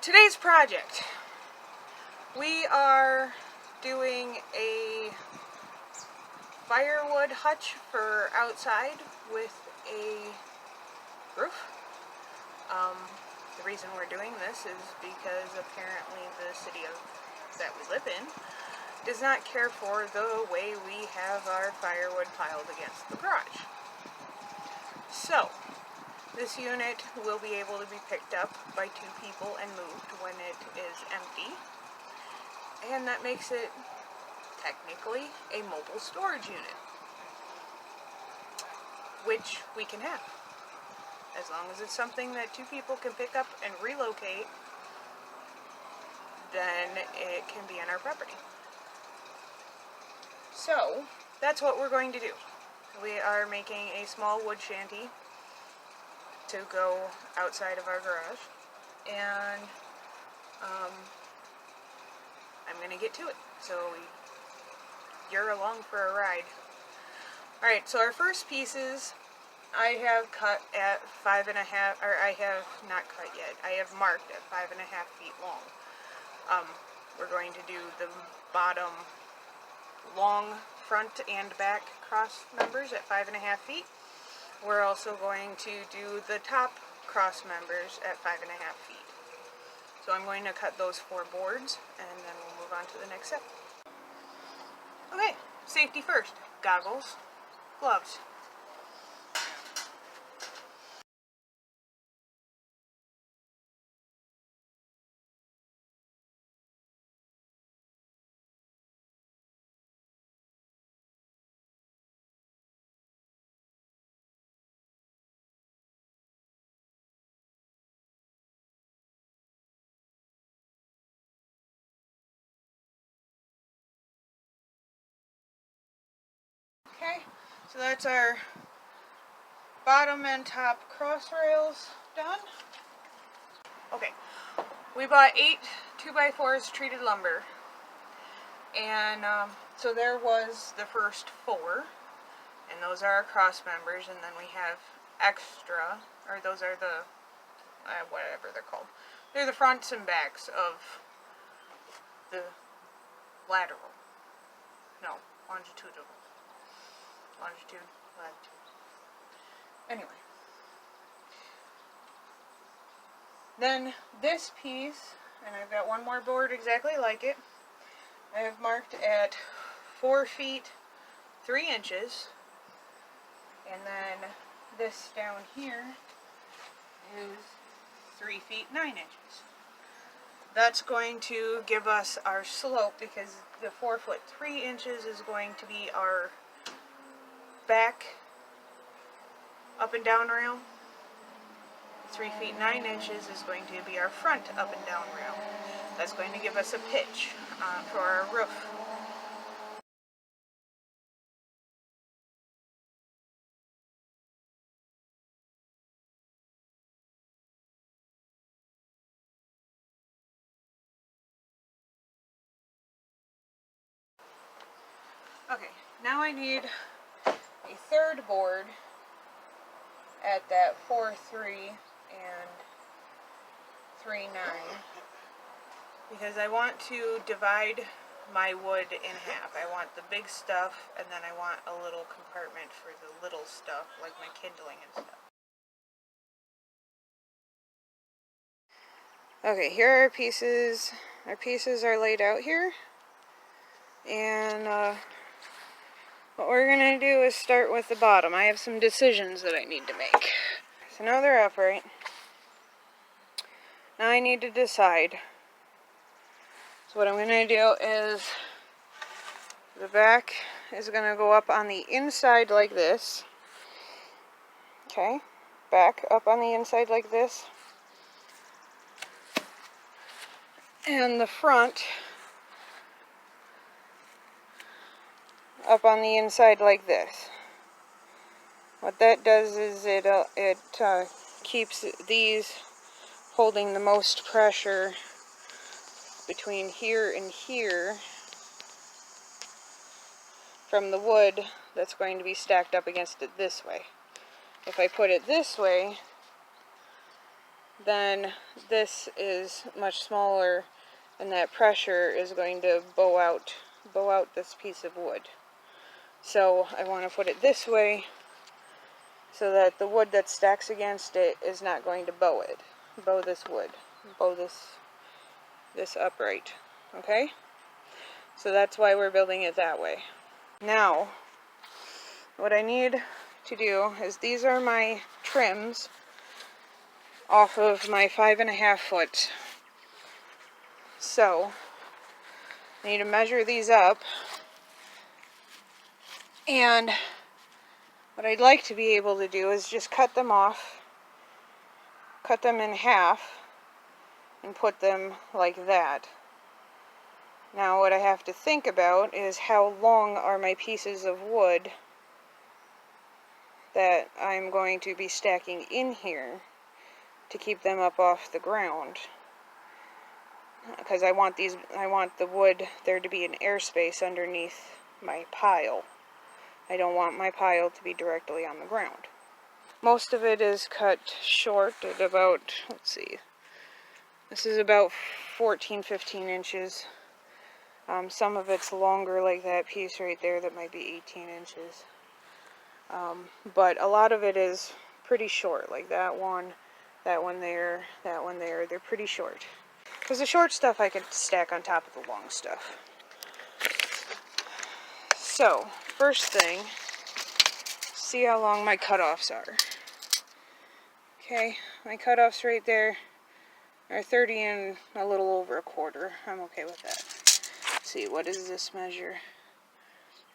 Today's project, we are doing a firewood hutch for outside with a roof. The reason we're doing this is because apparently the city that we live in does not care for the way we have our firewood piled against the garage. So, this unit will be able to be picked up by 2 people and moved when it is empty. And that makes it technically a mobile storage unit, which we can have. As long as it's something that 2 people can pick up and relocate, then it can be on our property. So, that's what we're going to do. We are making a small wood shanty to go outside of our garage, and I'm going to get to it. So, you're along for a ride. Alright, so our first pieces I have cut at 5.5, or I have not cut yet. I have marked at 5.5 feet long. We're going to do the bottom long front and back cross members at 5.5 feet. We're also going to do the top cross members at 5.5 feet. So I'm going to cut those 4 boards, and then we'll move on to the next step. Okay, safety first. Goggles, gloves. Okay, so that's our bottom and top cross rails done. Okay, we bought 8 2x4s treated lumber, and so there was the first 4, and those are our cross members, and then we have extra, or those are the, whatever they're called. They're the fronts and backs of the lateral, no, longitudinal. Longitude, latitude. Anyway. Then this piece, and I've got one more board exactly like it, I have marked at 4 feet 3 inches, and then this down here is 3 feet 9 inches. That's going to give us our slope, because the 4 foot 3 inches is going to be our back up and down rail. 3 feet 9 inches is going to be our front up and down rail. That's going to give us a pitch for our roof. Okay, now I need a third board at that 4.3 and 3.9, because I want to divide my wood in half. I want the big stuff, and then I want a little compartment for the little stuff, like my kindling and stuff. Okay, here are our pieces. Our pieces are laid out here, and what we're going to do is start with the bottom. I have some decisions that I need to make. So now they're upright. Now I need to decide. So what I'm going to do is, the back is going to go up on the inside like this. Okay, back up on the inside like this. And the front up on the inside like this. What that does is it keeps these holding the most pressure between here and here from the wood that's going to be stacked up against it this way. If I put it this way, then this is much smaller, and that pressure is going to bow out this piece of wood. So I want to put it this way so that the wood that stacks against it is not going to bow this wood, bow this upright. Okay? So that's why we're building it that way. Now, what I need to do is, these are my trims off of my 5.5 foot. So I need to measure these up, and what I'd like to be able to do is just cut them off, cut them in half, and put them like that. Now what I have to think about is how long are my pieces of wood that I'm going to be stacking in here to keep them up off the ground. Because I want the wood there to be an airspace underneath my pile. I don't want my pile to be directly on the ground. Most of it is cut short at about, let's see, this is about 14-15 inches. Some of it's longer, like that piece right there that might be 18 inches. But a lot of it is pretty short, like that one there, they're pretty short. Because the short stuff I could stack on top of the long stuff. So, first thing, see how long my cutoffs are. Okay, my cutoffs right there are 30 and a little over 1/4. I'm okay with that. Let's see, what does this measure?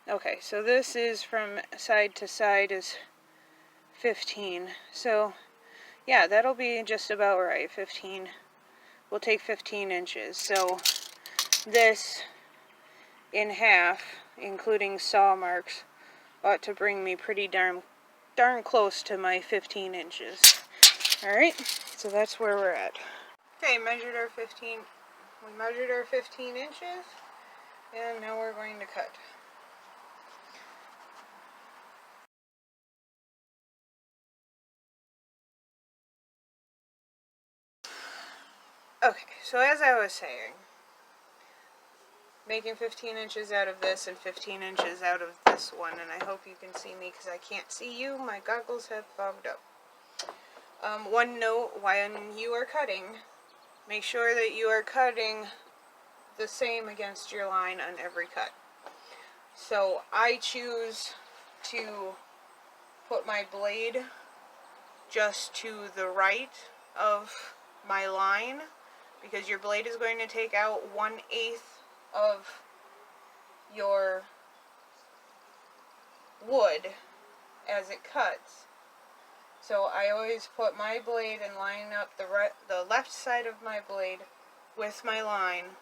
Okay, so this is from side to side is 15. So, yeah, that'll be just about right. 15. We'll take 15 inches. So, this in half, including saw marks, ought to bring me pretty darn close to my 15 inches. Alright, so that's where we're at. Okay, we measured our 15 inches, and now we're going to cut. Okay, so as I was saying, making 15 inches out of this and 15 inches out of this one, and I hope you can see me because I can't see you, my goggles have fogged up. One note, when you are cutting, make sure that you are cutting the same against your line on every cut. So I choose to put my blade just to the right of my line, because your blade is going to take out 1/8 of your wood as it cuts. So I always put my blade and line up the left side of my blade with my line,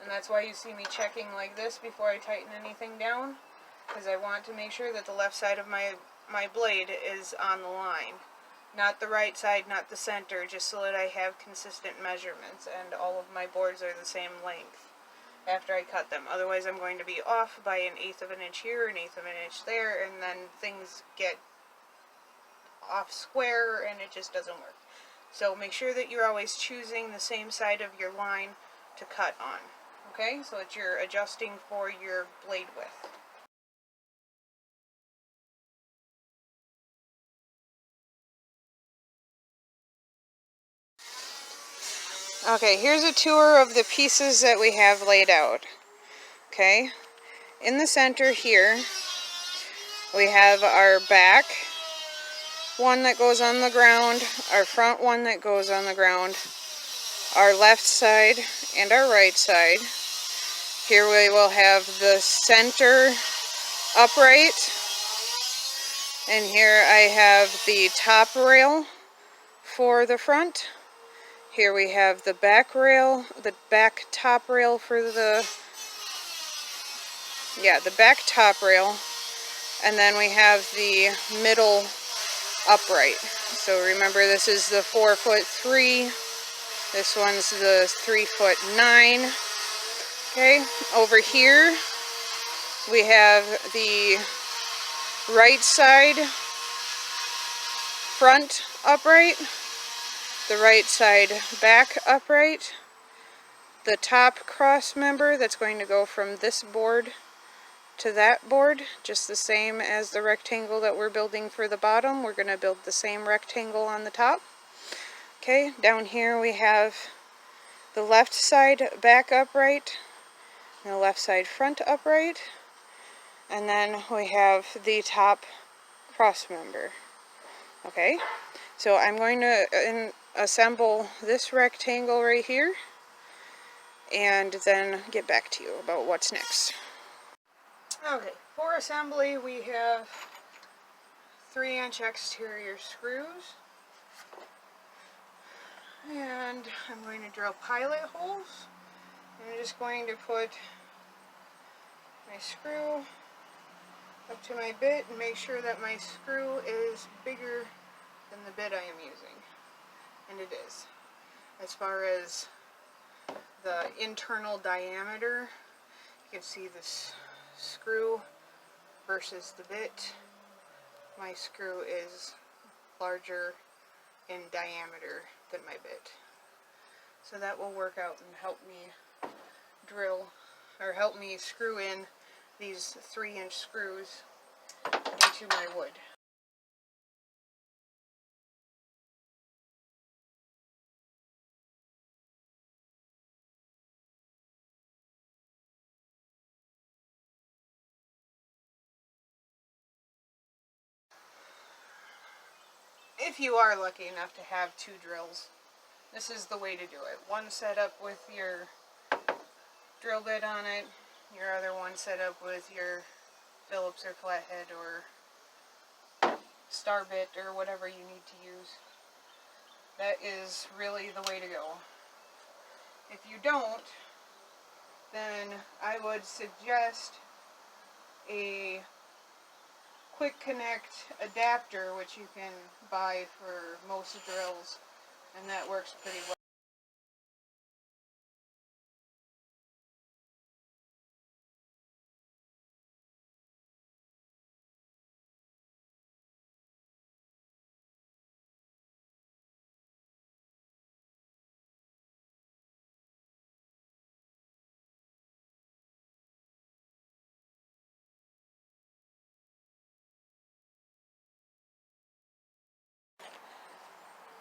and that's why you see me checking like this before I tighten anything down, because I want to make sure that the left side of my blade is on the line. Not the right side, not the center, just so that I have consistent measurements and all of my boards are the same length after I cut them. Otherwise I'm going to be off by 1/8 of an inch here, 1/8 of an inch there, and then things get off square and it just doesn't work. So make sure that you're always choosing the same side of your line to cut on. Okay, so that you're adjusting for your blade width. Okay, here's a tour of the pieces that we have laid out. Okay, in the center here, we have our back one that goes on the ground, our front one that goes on the ground, our left side and our right side. Here we will have the center upright, and here I have the top rail for the front. Here we have the back rail, the back top rail for the back top rail, and then we have the middle upright. So remember, this is the 4'3", this one's the 3'9". Okay, over here we have the right side front upright, the right side back upright, the top cross member that's going to go from this board to that board, just the same as the rectangle that we're building for the bottom. We're going to build the same rectangle on the top. Okay, down here we have the left side back upright, and the left side front upright, and then we have the top cross member. Okay, so I'm going to assemble this rectangle right here, and then get back to you about what's next. Okay, for assembly we have 3-inch exterior screws, and I'm going to drill pilot holes. I'm just going to put my screw up to my bit and make sure that my screw is bigger than the bit I am using, and it is. As far as the internal diameter, you can see this screw versus the bit. My screw is larger in diameter than my bit. So that will work out and help me drill, or help me screw in these 3-inch screws into my wood. If you are lucky enough to have 2 drills, this is the way to do it. One set up with your drill bit on it, your other one set up with your Phillips or flathead or star bit or whatever you need to use. That is really the way to go. If you don't, then I would suggest a quick connect adapter, which you can buy for most drills, and that works pretty well.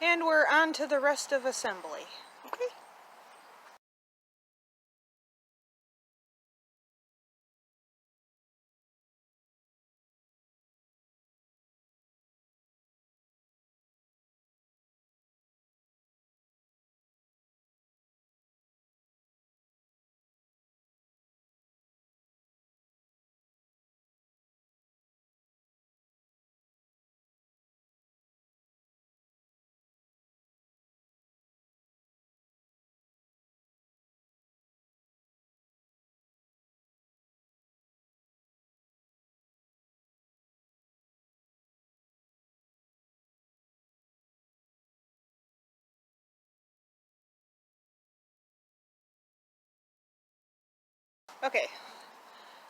And we're on to the rest of assembly. Okay. Okay,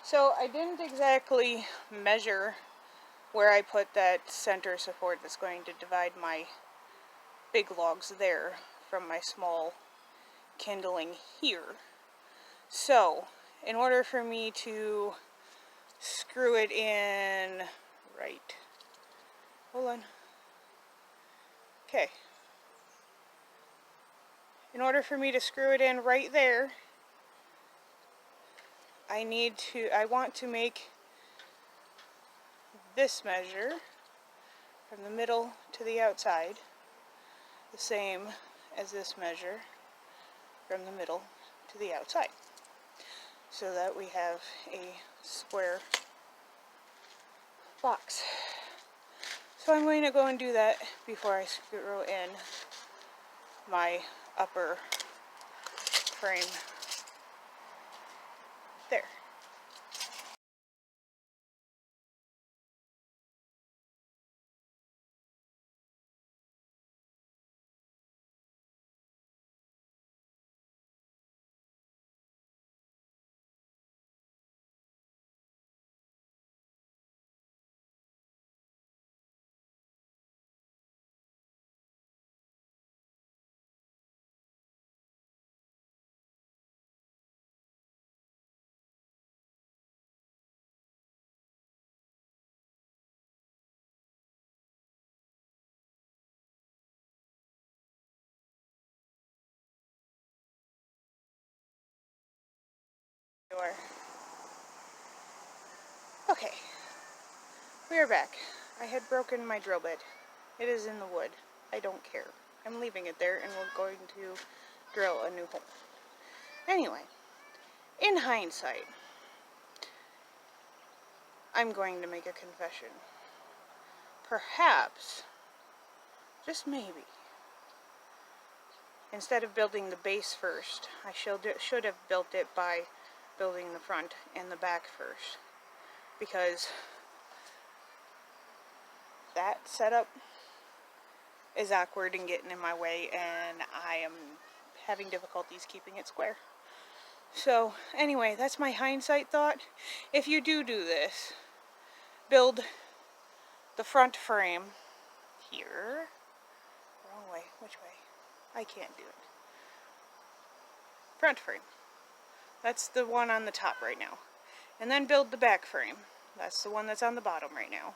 so I didn't exactly measure where I put that center support that's going to divide my big logs there from my small kindling here. So, in order for me to screw it in right, hold on, okay, in order for me to screw it in right there, I want to make this measure from the middle to the outside the same as this measure from the middle to the outside, so that we have a square box. So I'm going to go and do that before I screw in my upper frame there. Door. Okay, we are back. I had broken my drill bit. It is in the wood. I don't care. I'm leaving it there and we're going to drill a new hole. Anyway, in hindsight, I'm going to make a confession. Perhaps, just maybe, instead of building the base first, I should have built it by building the front and the back first. Because that setup is awkward and getting in my way, and I am having difficulties keeping it square. So, anyway, that's my hindsight thought. If you do this, build the front frame here. Wrong way. Which way? I can't do it. Front frame. That's the one on the top right now. And then build the back frame. That's the one that's on the bottom right now.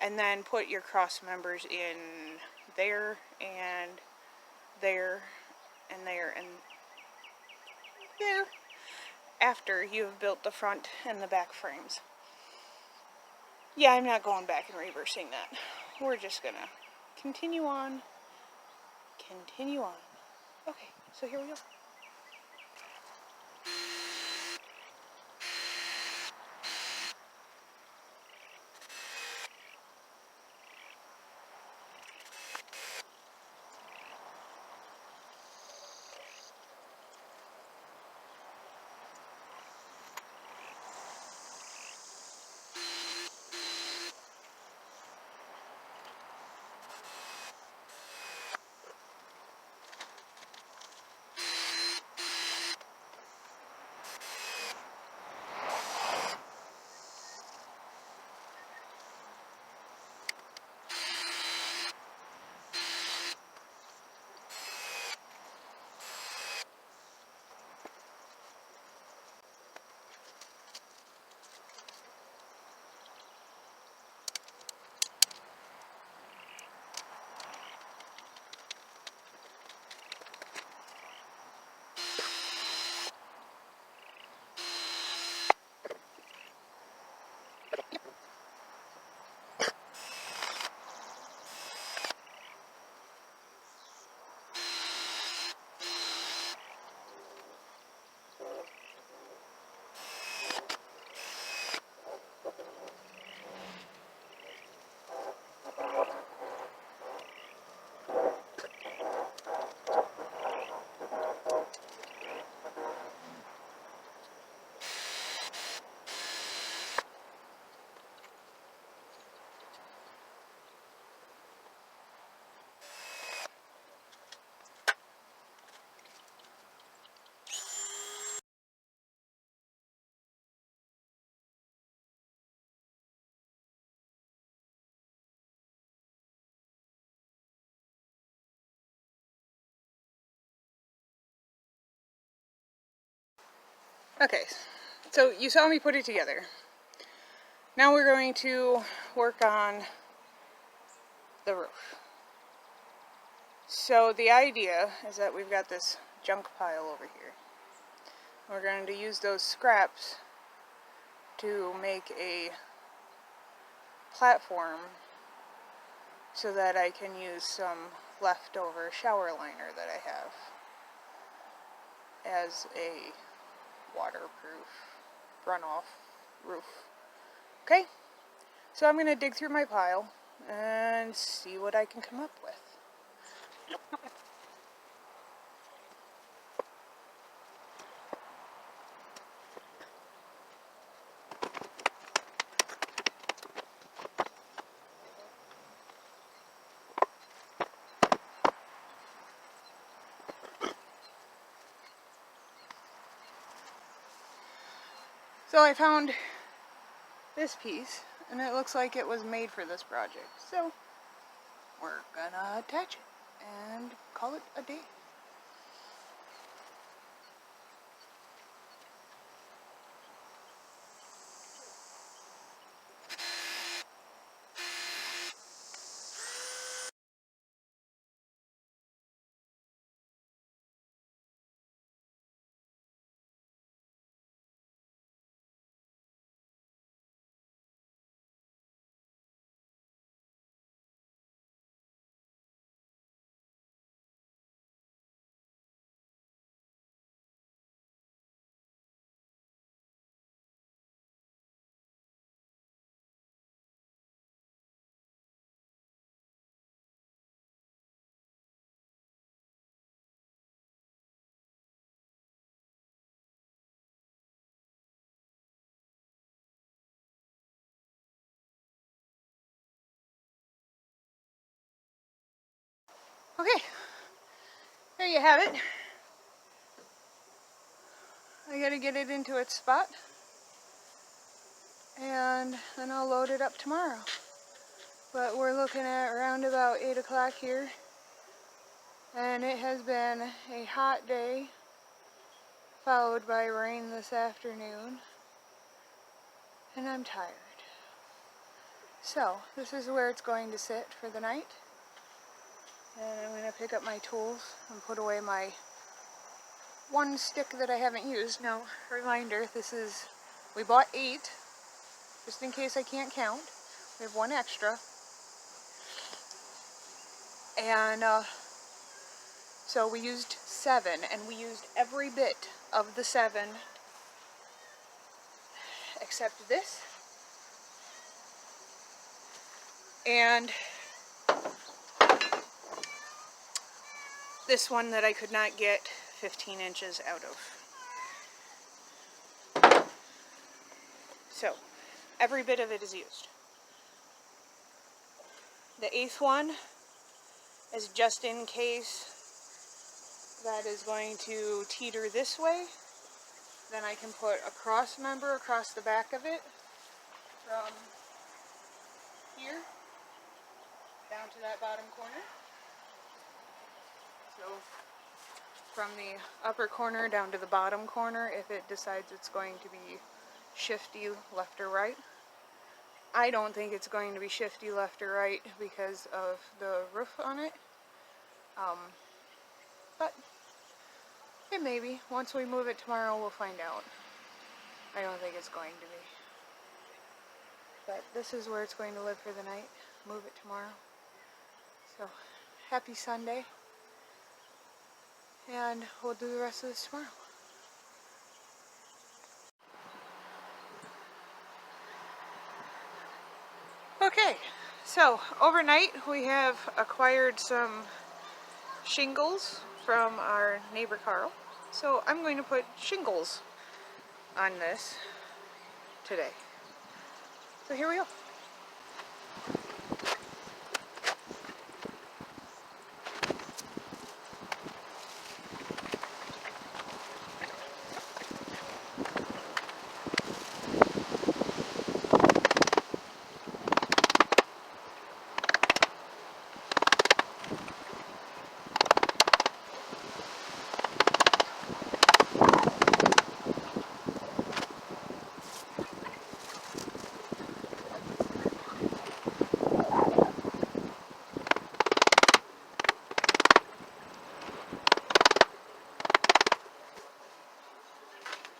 And then put your cross members in there and there and there and there after you've built the front and the back frames. Yeah, I'm not going back and reversing that. We're just gonna continue on. Continue on. Okay, so here we go. Okay, so you saw me put it together. Now we're going to work on the roof. So the idea is that we've got this junk pile over here. We're going to use those scraps to make a platform so that I can use some leftover shower liner that I have as a waterproof runoff roof. Okay, so I'm going to dig through my pile and see what I can come up with. So I found this piece, and it looks like it was made for this project. So we're gonna attach it and call it a day. Okay, there you have it. I gotta get it into its spot, and then I'll load it up tomorrow. But we're looking at around about 8 o'clock here, and it has been a hot day followed by rain this afternoon, and I'm tired. So this is where it's going to sit for the night, and I'm going to pick up my tools and put away my one stick that I haven't used. Now, reminder, we bought 8 just in case I can't count. We have 1 extra, and so we used 7, and we used every bit of the 7 except this and this one that I could not get 15 inches out of. So every bit of it is used. The 8th one is just in case that is going to teeter this way. Then I can put a cross member across the back of it from here down to that bottom corner. So from the upper corner down to the bottom corner, if it decides it's going to be shifty left or right. I don't think it's going to be shifty left or right because of the roof on it. But it may be. Once we move it tomorrow, we'll find out. I don't think it's going to be. But this is where it's going to live for the night. Move it tomorrow. So, happy Sunday. And we'll do the rest of this tomorrow. Okay, so overnight we have acquired some shingles from our neighbor Carl. So I'm going to put shingles on this today. So here we go.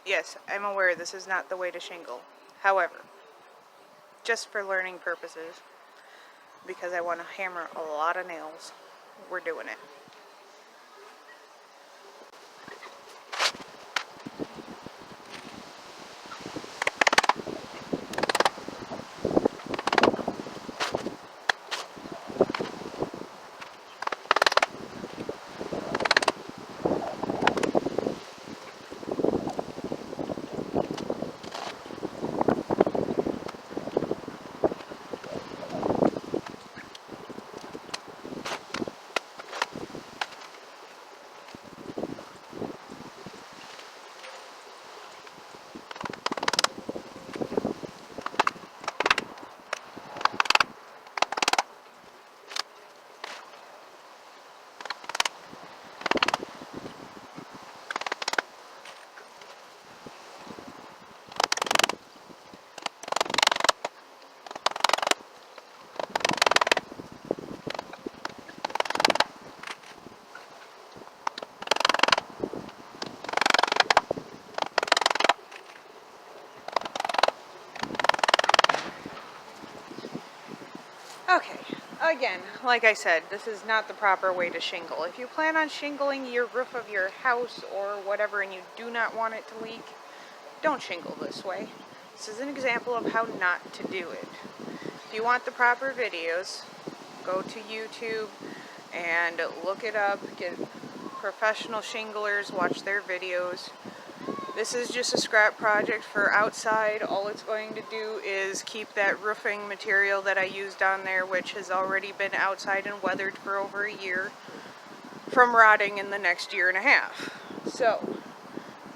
Yes, I'm aware this is not the way to shingle. However, just for learning purposes, because I want to hammer a lot of nails, we're doing it. Okay, again, like I said, this is not the proper way to shingle. If you plan on shingling your roof of your house or whatever and you do not want it to leak, don't shingle this way. This is an example of how not to do it. If you want the proper videos, go to YouTube and look it up, get professional shinglers, watch their videos. This is just a scrap project for outside. All it's going to do is keep that roofing material that I used on there, which has already been outside and weathered for over a year. from rotting in the next year and a half. So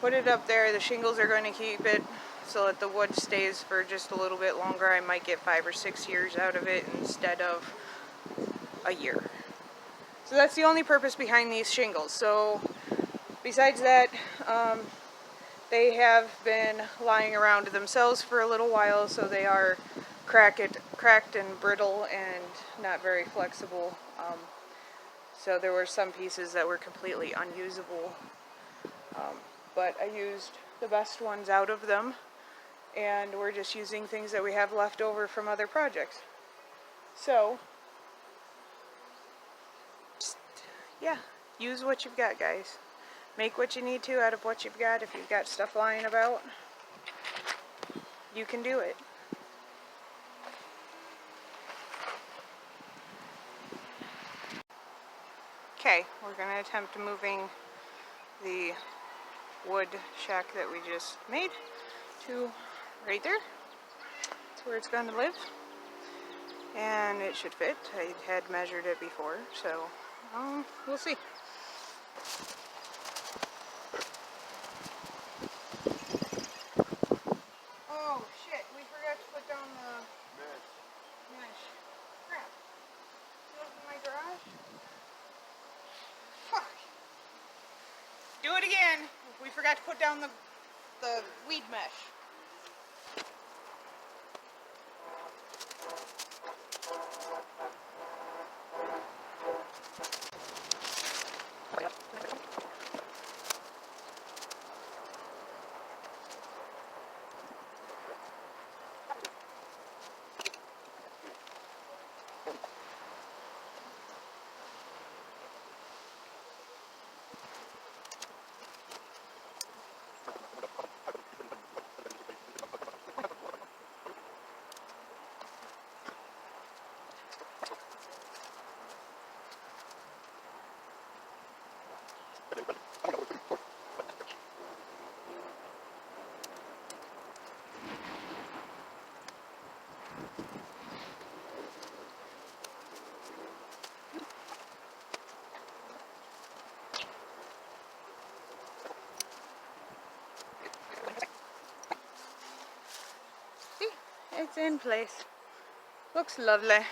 put it up there. The shingles are going to keep it so that the wood stays for just a little bit longer. I might get 5 or 6 years out of it instead of a year. So that's the only purpose behind these shingles. So besides that, they have been lying around themselves for a little while, so they are cracked and brittle and not very flexible. So there were some pieces that were completely unusable, but I used the best ones out of them, and we're just using things that we have left over from other projects. So, just, yeah, use what you've got, guys. Make what you need to out of what you've got. If you've got stuff lying about, you can do it. Okay, we're going to attempt moving the wood shack that we just made to right there. That's where it's going to live. And it should fit. I had measured it before, so we'll see. Oh shit, we forgot to put down the mesh. Crap. Is it in my garage? Fuck. Do it again. We forgot to put down the weed mesh. See, it's in place. Looks lovely.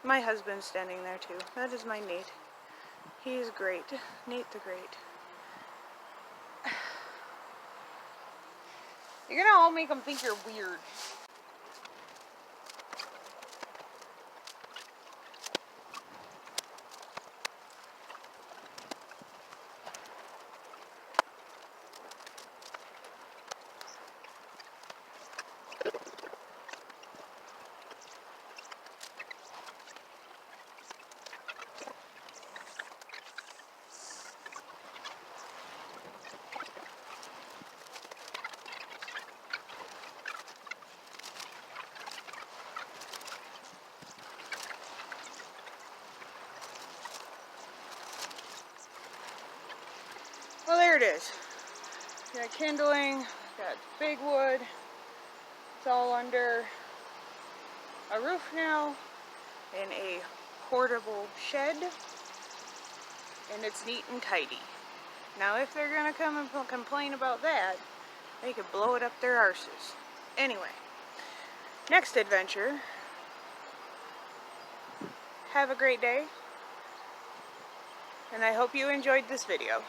My husband's standing there too. That is my Nate. He is great. Nate the Great. You're gonna all make them think you're weird. Well, there it is. Got kindling, got big wood. It's all under a roof now in a portable shed, and it's neat and tidy. Now, if they're gonna come and complain about that, they could blow it up their arses. Anyway, next adventure. Have a great day, and I hope you enjoyed this video.